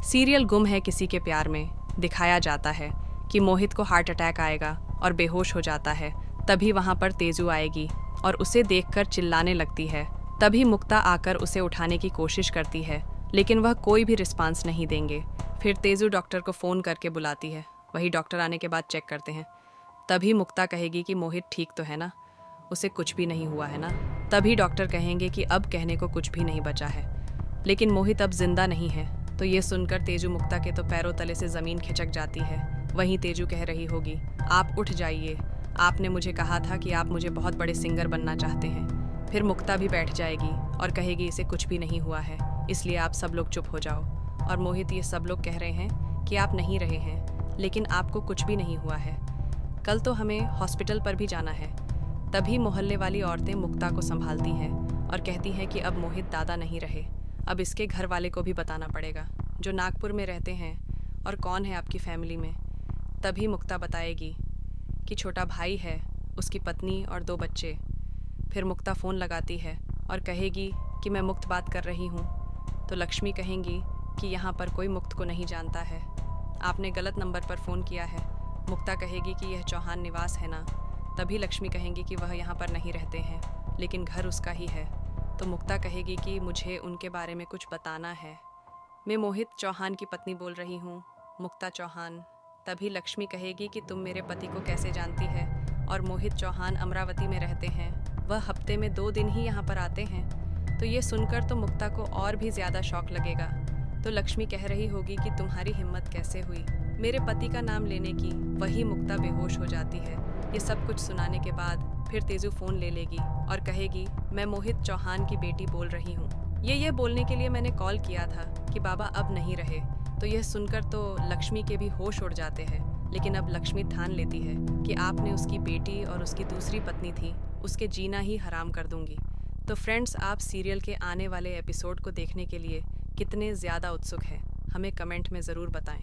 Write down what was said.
Serial गुम है किसी के प्यार में दिखाया जाता है कि मोहित को हार्ट अटैक आएगा और बेहोश हो जाता है। तभी वहां पर तेजू आएगी और उसे देखकर चिल्लाने लगती है। तभी मुक्ता आकर उसे उठाने की कोशिश करती है, लेकिन वह कोई भी रिस्पांस नहीं देंगे। फिर तेजू डॉक्टर को फ़ोन करके बुलाती है। वही डॉक्टर आने के बाद चेक करते हैं। तभी मुक्ता कहेगी कि मोहित ठीक तो है ना, उसे कुछ भी नहीं हुआ है ना। तभी डॉक्टर कहेंगे कि अब कहने को कुछ भी नहीं बचा है, लेकिन मोहित अब जिंदा नहीं है। तो ये सुनकर तेजू मुक्ता के तो पैरों तले से ज़मीन खिचक जाती है। वहीं तेजू कह रही होगी, आप उठ जाइए, आपने मुझे कहा था कि आप मुझे बहुत बड़े सिंगर बनना चाहते हैं। फिर मुक्ता भी बैठ जाएगी और कहेगी इसे कुछ भी नहीं हुआ है, इसलिए आप सब लोग चुप हो जाओ। और मोहित, ये सब लोग कह रहे हैं कि आप नहीं रहे हैं, लेकिन आपको कुछ भी नहीं हुआ है। कल तो हमें हॉस्पिटल पर भी जाना है। तभी मोहल्ले वाली औरतें मुक्ता को संभालती हैं और कहती हैं कि अब मोहित दादा नहीं रहे, अब इसके घर वाले को भी बताना पड़ेगा जो नागपुर में रहते हैं और कौन है आपकी फैमिली में। तभी मुक्ता बताएगी कि छोटा भाई है, उसकी पत्नी और 2 बच्चे। फिर मुक्ता फ़ोन लगाती है और कहेगी कि मैं मुक्त बात कर रही हूँ। तो लक्ष्मी कहेंगी कि यहाँ पर कोई मुक्त को नहीं जानता है, आपने गलत नंबर पर फ़ोन किया है। मुक्ता कहेगी कि यह चौहान निवास है ना। तभी लक्ष्मी कहेंगी कि वह यहाँ पर नहीं रहते हैं, लेकिन घर उसका ही है। तो मुक्ता कहेगी कि मुझे उनके बारे में कुछ बताना है। मैं मोहित चौहान की पत्नी बोल रही हूँ, मुक्ता चौहान। तभी लक्ष्मी कहेगी कि तुम मेरे पति को कैसे जानती है। और मोहित चौहान अमरावती में रहते हैं, वह हफ्ते में 2 दिन ही यहाँ पर आते हैं। तो ये सुनकर तो मुक्ता को और भी ज़्यादा शौक लगेगा। तो लक्ष्मी कह रही होगी कि तुम्हारी हिम्मत कैसे हुई मेरे पति का नाम लेने की। वही मुक्ता बेहोश हो जाती है। ये सब कुछ सुनाने के बाद फिर तेजू फ़ोन ले लेगी और कहेगी, मैं मोहित चौहान की बेटी बोल रही हूँ। ये बोलने के लिए मैंने कॉल किया था कि बाबा अब नहीं रहे। तो यह सुनकर तो लक्ष्मी के भी होश उड़ जाते हैं, लेकिन अब लक्ष्मी ठान लेती है कि आपने उसकी बेटी और उसकी दूसरी पत्नी थी, उसके जीना ही हराम कर दूंगी। तो फ्रेंड्स, आप सीरियल के आने वाले एपिसोड को देखने के लिए कितने ज़्यादा उत्सुक हैं, हमें कमेंट में ज़रूर बताएं।